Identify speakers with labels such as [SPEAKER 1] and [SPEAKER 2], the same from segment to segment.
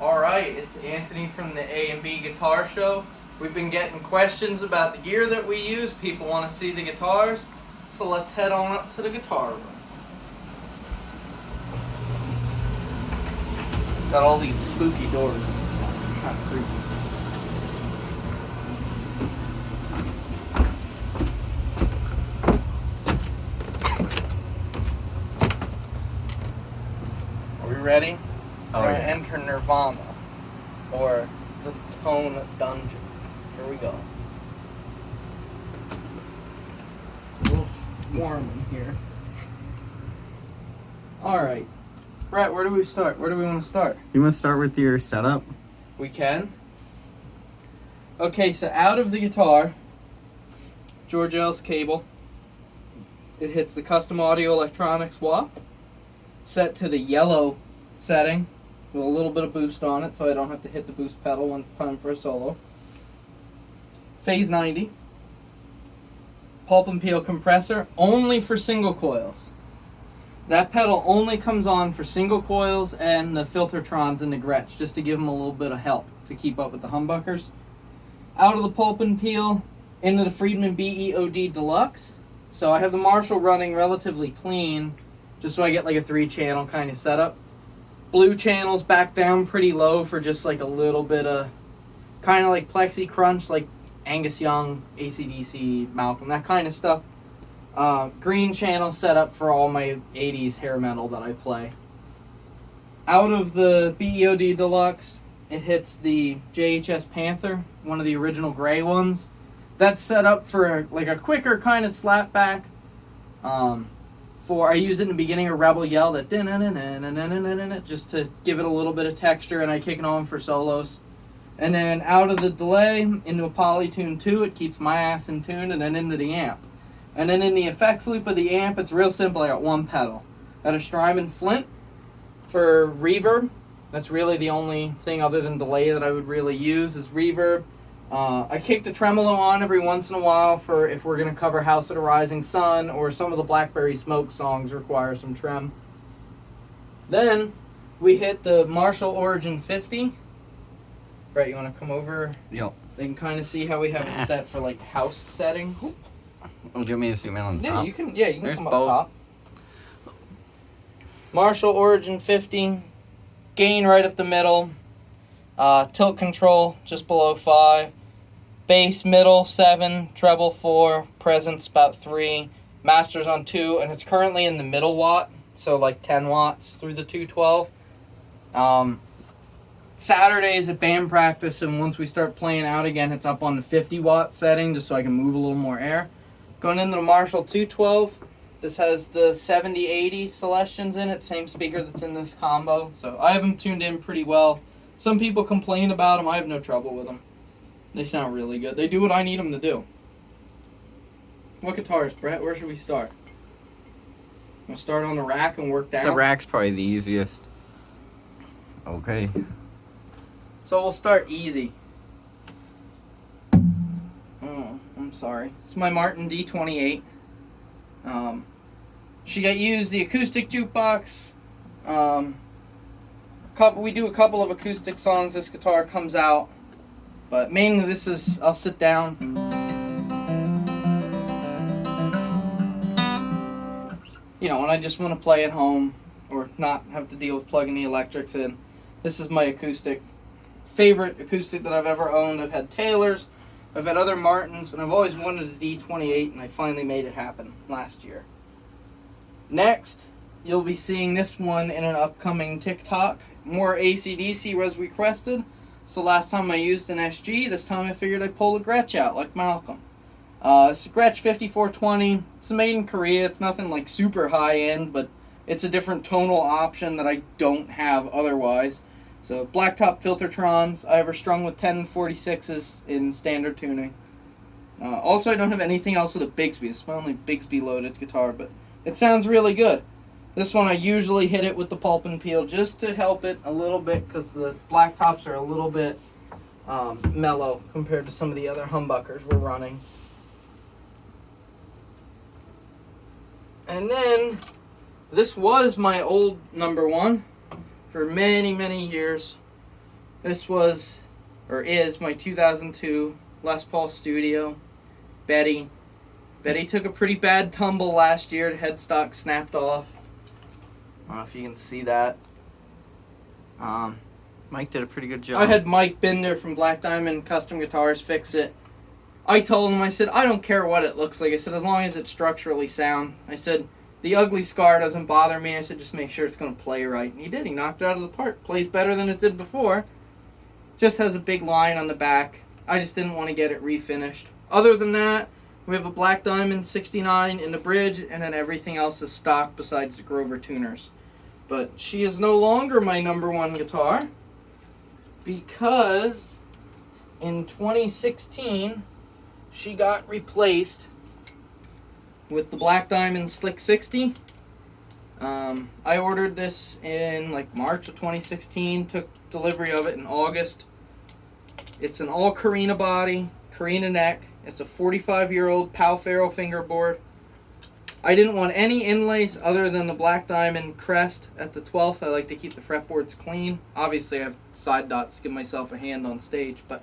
[SPEAKER 1] Alright, it's Anthony from the A and B Guitar Show. We've been getting questions about the gear that we use. People want to see the guitars. So let's head on up to the guitar room. Got all these spooky doors in this house. It's kind of creepy. Are we ready?
[SPEAKER 2] Oh,
[SPEAKER 1] We're
[SPEAKER 2] yeah.
[SPEAKER 1] gonna enter Nirvana, or the Tone Dungeon. Here we go. It's a little warm in here. Alright. Brett, where do we start? Where do we want to start?
[SPEAKER 2] You want to start with your setup?
[SPEAKER 1] We can. Okay, so out of the guitar, George Ellis cable. It hits the custom audio electronics wah. Set to the yellow setting with a little bit of boost on it, so I don't have to hit the boost pedal when it's time for a solo. Phase 90. Pulp and peel compressor, only for single coils. That pedal only comes on for single coils and the Filtertrons and the Gretsch, just to give them a little bit of help to keep up with the humbuckers. Out of the pulp and peel, into the Friedman BEOD Deluxe. So I have the Marshall running relatively clean, just so I get like a 3-channel kind of setup. Blue channels back down pretty low for just like a little bit of kind of like plexi crunch, like Angus Young, AC/DC, Malcolm, that kind of stuff. Green channel set up for all my 80s hair metal that I play. Out of the BEOD Deluxe, it hits the JHS Panther, one of the original gray ones. That's set up for like a quicker kind of slap back. I use it in the beginning of Rebel Yell, that just to give it a little bit of texture, and I kick it on for solos. And then out of the delay into a Polytune 2, it keeps my ass in tune, and then into the amp. And then in the effects loop of the amp, it's real simple. I got one pedal. Got a Strymon Flint for reverb. That's really the only thing other than delay that I would really use is reverb. I kick the tremolo on every once in a while for if we're going to cover House of the Rising Sun, or some of the Blackberry Smoke songs require some trem. Then we hit the Marshall Origin 50. Brett, you want to come over?
[SPEAKER 2] Yep.
[SPEAKER 1] They can kind of see how we have it set for like house settings.
[SPEAKER 2] Oh, do you want me to zoom in on the
[SPEAKER 1] Yeah,
[SPEAKER 2] top?
[SPEAKER 1] you can
[SPEAKER 2] There's
[SPEAKER 1] come up
[SPEAKER 2] both.
[SPEAKER 1] top. Marshall Origin 50. Gain right up the middle. Tilt control just below 5. Bass middle 7, treble 4, presence about 3, masters on 2, and it's currently in the middle watt, so like 10 watts through the 212. Saturdays at band practice, and once we start playing out again, it's up on the 50 watt setting just so I can move a little more air. Going into the Marshall 212, this has the 7080 Celestions in it, same speaker that's in this combo, so I have them tuned in pretty well. Some people complain about them, I have no trouble with them. They sound really good. They do what I need them to do. What guitars, Brett? Where should we start? We'll start on the rack and work down.
[SPEAKER 2] The rack's probably the easiest. Okay.
[SPEAKER 1] So we'll start easy. Oh, I'm sorry. It's my Martin D28. She got used the acoustic jukebox. We do a couple of acoustic songs. This guitar comes out. But mainly this is, I'll sit down. You know, when I just want to play at home or not have to deal with plugging the electrics in. This is my acoustic, favorite acoustic that I've ever owned. I've had Taylors, I've had other Martins, and I've always wanted a D28, and I finally made it happen last year. Next, you'll be seeing this one in an upcoming Tik Tok. More AC/DC was requested. So last time I used an SG, this time I figured I'd pull a Gretsch out, like Malcolm. It's a Gretsch 5420. It's made in Korea. It's nothing like super high-end, but it's a different tonal option that I don't have otherwise. So blacktop Filtertrons. I have her strung with 1046s in standard tuning. Also, I don't have anything else with a Bigsby. It's my only Bigsby-loaded guitar, but it sounds really good. This one I usually hit it with the pulp and peel just to help it a little bit because the black tops are a little bit mellow compared to some of the other humbuckers we're running. And then this was my old number one for many, many years. This was, or is, my 2002 Les Paul Studio. Betty took a pretty bad tumble last year. The headstock snapped off. I don't know if you can see that.
[SPEAKER 2] Mike did a pretty good job.
[SPEAKER 1] I had Mike Binder from Black Diamond Custom Guitars fix it. I told him, I said, I don't care what it looks like. I said, as long as it's structurally sound. I said, the ugly scar doesn't bother me. I said, just make sure it's going to play right. And he did. He knocked it out of the park. Plays better than it did before. Just has a big line on the back. I just didn't want to get it refinished. Other than that, we have a Black Diamond 69 in the bridge, and then everything else is stock besides the Grover tuners. But she is no longer my number one guitar because in 2016 she got replaced with the Black Diamond Slick 60. I ordered this in like March of 2016, took delivery of it in August. It's an all Carina body, Carina neck. It's a 45-year-old Pal Ferro fingerboard. I didn't want any inlays other than the Black Diamond crest at the 12th. I like to keep the fretboards clean. Obviously, I have side dots to give myself a hand on stage, but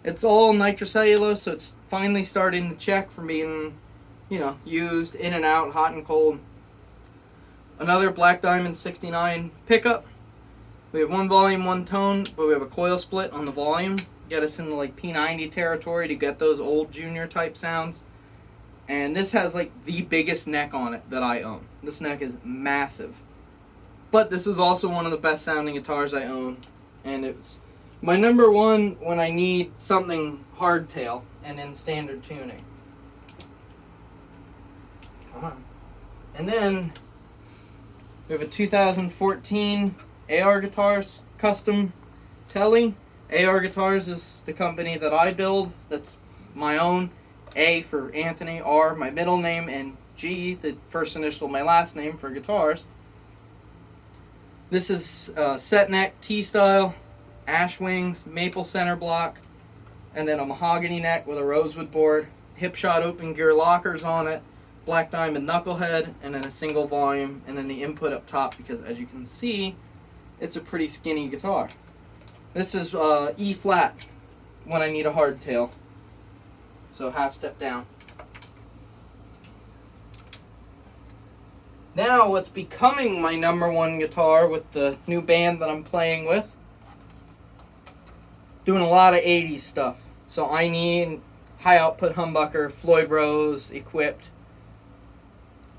[SPEAKER 1] it's all nitrocellulose, so it's finally starting to check from being, used in and out, hot and cold. Another Black Diamond 69 pickup. We have one volume, one tone, but we have a coil split on the volume. Get us into like P90 territory to get those old junior type sounds. And this has like the biggest neck on it that I own. This neck is massive. But this is also one of the best sounding guitars I own. And it's my number one when I need something hardtail and in standard tuning. Come on. And then we have a 2014 AR Guitars custom Tele. AR Guitars is the company that I build. That's my own. A for Anthony, R my middle name, and G, the first initial of my last name for guitars. This is set neck, T-style, ash wings, maple center block, and then a mahogany neck with a rosewood board, hip shot open gear lockers on it, Black Diamond knucklehead, and then a single volume, and then the input up top because as you can see, it's a pretty skinny guitar. This is E flat when I need a hardtail. So half step down. Now what's becoming my number one guitar with the new band that I'm playing with. Doing a lot of 80s stuff. So I need high output humbucker, Floyd Rose equipped.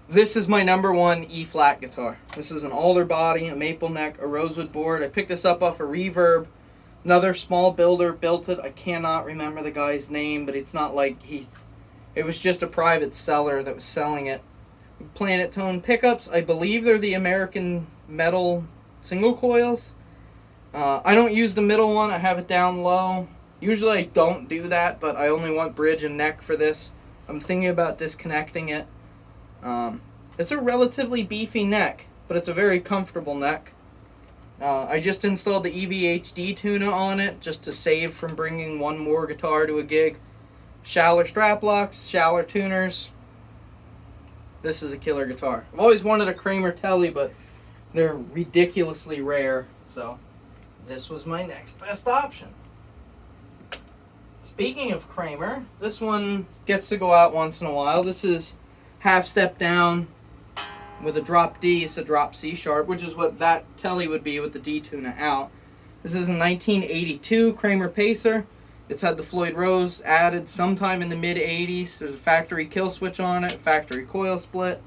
[SPEAKER 1] This is my number one E flat guitar. This is an alder body, a maple neck, a rosewood board. I picked this up off a Reverb. Another small builder built it. I cannot remember the guy's name, but it's not like it was just a private seller that was selling it. Planet Tone pickups. I believe they're the American Metal single coils. I don't use the middle one. I have it down low. Usually I don't do that, but I only want bridge and neck for this. I'm thinking about disconnecting it. It's a relatively beefy neck, but it's a very comfortable neck. I just installed the EVHD tuner on it just to save from bringing one more guitar to a gig. Schaller strap locks, Schaller tuners. This is a killer guitar. I've always wanted a Kramer Tele, but they're ridiculously rare, so this was my next best option. Speaking of Kramer, this one gets to go out once in a while. This is half step down with a drop D, it's a drop C sharp, which is what that Tele would be with the D tuner out. This is a 1982 Kramer Pacer. It's had the Floyd Rose added sometime in the mid-80s. There's a factory kill switch on it, factory coil split.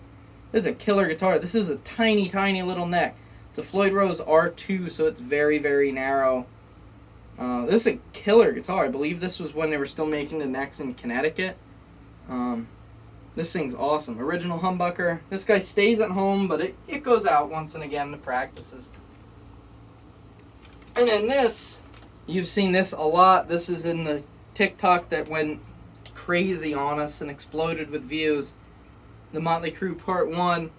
[SPEAKER 1] This is a killer guitar. This is a tiny, tiny little neck. It's a Floyd Rose R2, so it's very, very narrow. This is a killer guitar. I believe this was when they were still making the necks in Connecticut. This thing's awesome. Original humbucker. This guy stays at home, but it goes out once and again to practices. And then this, you've seen this a lot. This is in the TikTok that went crazy on us and exploded with views. The Motley Crue Part 1.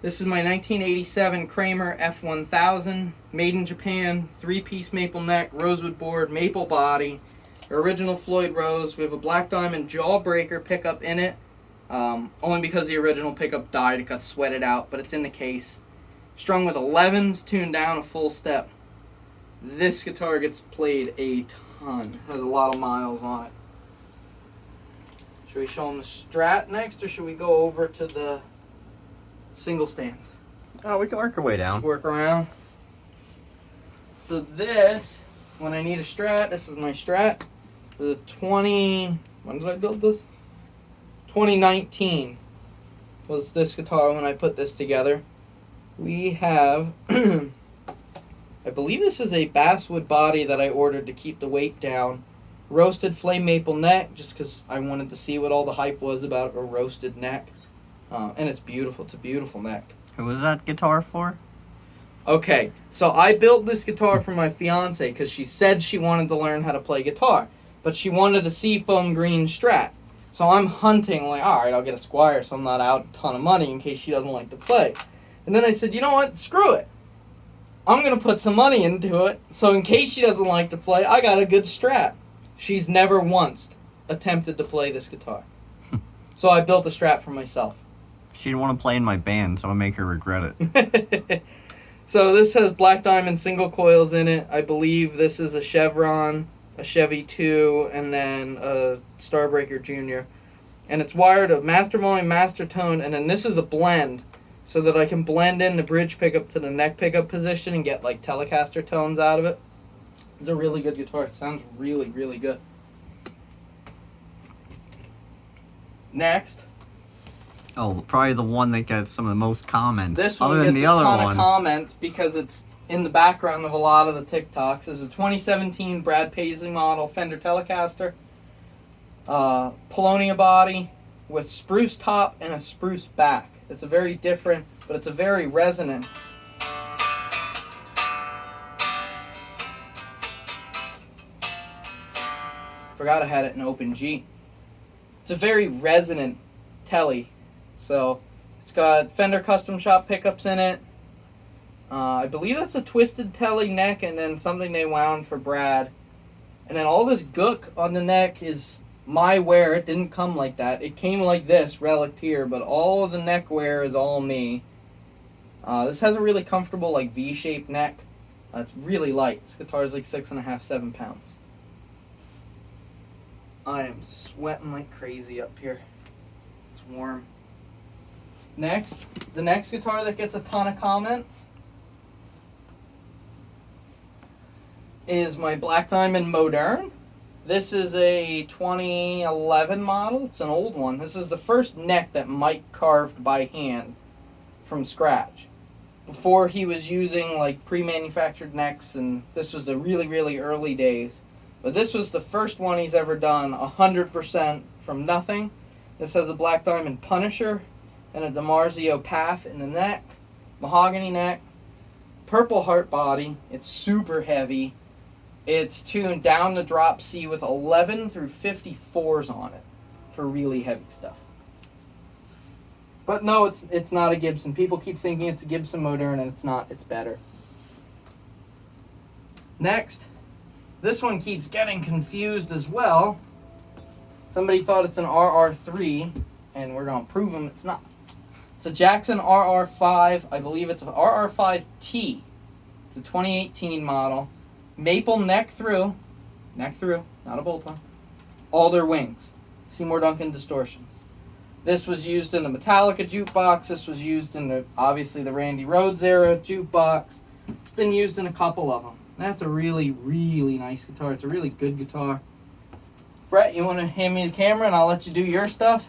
[SPEAKER 1] This is my 1987 Kramer F1000. Made in Japan. 3-piece maple neck, rosewood board, maple body. Original Floyd Rose. We have a Black Diamond Jawbreaker pickup in it. Only because the original pickup died, it got sweated out, but it's in the case. Strung with 11s, tuned down a full step. This guitar gets played a ton. Has a lot of miles on it. Should we show them the Strat next, or should we go over to the single stands?
[SPEAKER 2] Oh, we can work our way down.
[SPEAKER 1] Just work around. So this, when I need a Strat, this is my Strat. This is when did I build this? 2019 was this guitar when I put this together. We have, I believe this is a basswood body that I ordered to keep the weight down. Roasted flame maple neck, just because I wanted to see what all the hype was about a roasted neck. And it's beautiful. It's a beautiful neck.
[SPEAKER 2] Who was that guitar for?
[SPEAKER 1] Okay, so I built this guitar for my fiance because she said she wanted to learn how to play guitar. But she wanted a seafoam green Strat. So I'm hunting, like, alright, I'll get a Squire so I'm not out a ton of money in case she doesn't like to play. And then I said, you know what, screw it. I'm going to put some money into it, so in case she doesn't like to play, I got a good Strat. She's never once attempted to play this guitar. So I built a Strat for myself.
[SPEAKER 2] She didn't want to play in my band, so I'm going to make her regret it.
[SPEAKER 1] So this has black diamond single coils in it. I believe this is a Chevron, a Chevy 2, and then a Starbreaker Junior. And it's wired a master volume, master tone, and then this is a blend, so that I can blend in the bridge pickup to the neck pickup position and get like Telecaster tones out of it. It's a really good guitar. It sounds really, really good. Next.
[SPEAKER 2] Oh, probably the one that gets some of the most comments.
[SPEAKER 1] This one
[SPEAKER 2] other
[SPEAKER 1] gets
[SPEAKER 2] than the
[SPEAKER 1] a
[SPEAKER 2] other
[SPEAKER 1] ton
[SPEAKER 2] one.
[SPEAKER 1] of comments because it's in the background of a lot of the TikToks. This is a 2017 Brad Paisley model Fender Telecaster. Polonia body with spruce top and a spruce back. It's a very different, but it's a very resonant. Forgot I had it in open G. It's a very resonant telly. So it's got Fender Custom Shop pickups in it. I believe that's a twisted telly neck and then something they wound for Brad. And then all this gook on the neck is my wear. It didn't come like that. It came like this, relic here, but all of the neck wear is all me. This has a really comfortable like V-shaped neck. It's really light. This guitar is like 6.5, 7 pounds. I am sweating like crazy up here. It's warm. Next, the next guitar that gets a ton of comments is my Black Diamond Modern. This is a 2011 model. It's an old one. This is the first neck that Mike carved by hand from scratch. Before he was using like pre-manufactured necks, and this was the really, really early days. But this was the first one he's ever done 100% from nothing. This has a Black Diamond Punisher and a DiMarzio Path in the neck, mahogany neck, purple heart body. It's super heavy. It's tuned down to drop C with 11 through 54s on it for really heavy stuff. But no, it's not a Gibson. People keep thinking it's a Gibson Modern, and it's not. It's better. Next, this one keeps getting confused as well. Somebody thought it's an RR3, and we're going to prove them it's not. It's a Jackson RR5. I believe it's an RR5T. It's a 2018 model. Maple neck through, not a bolt-on. Alder wings. Seymour Duncan distortions. This was used in the Metallica jukebox. This was used in obviously the Randy Rhoads era jukebox. It's been used in a couple of them. That's a really, really nice guitar. It's a really good guitar. Brett, you want to hand me the camera and I'll let you do your stuff?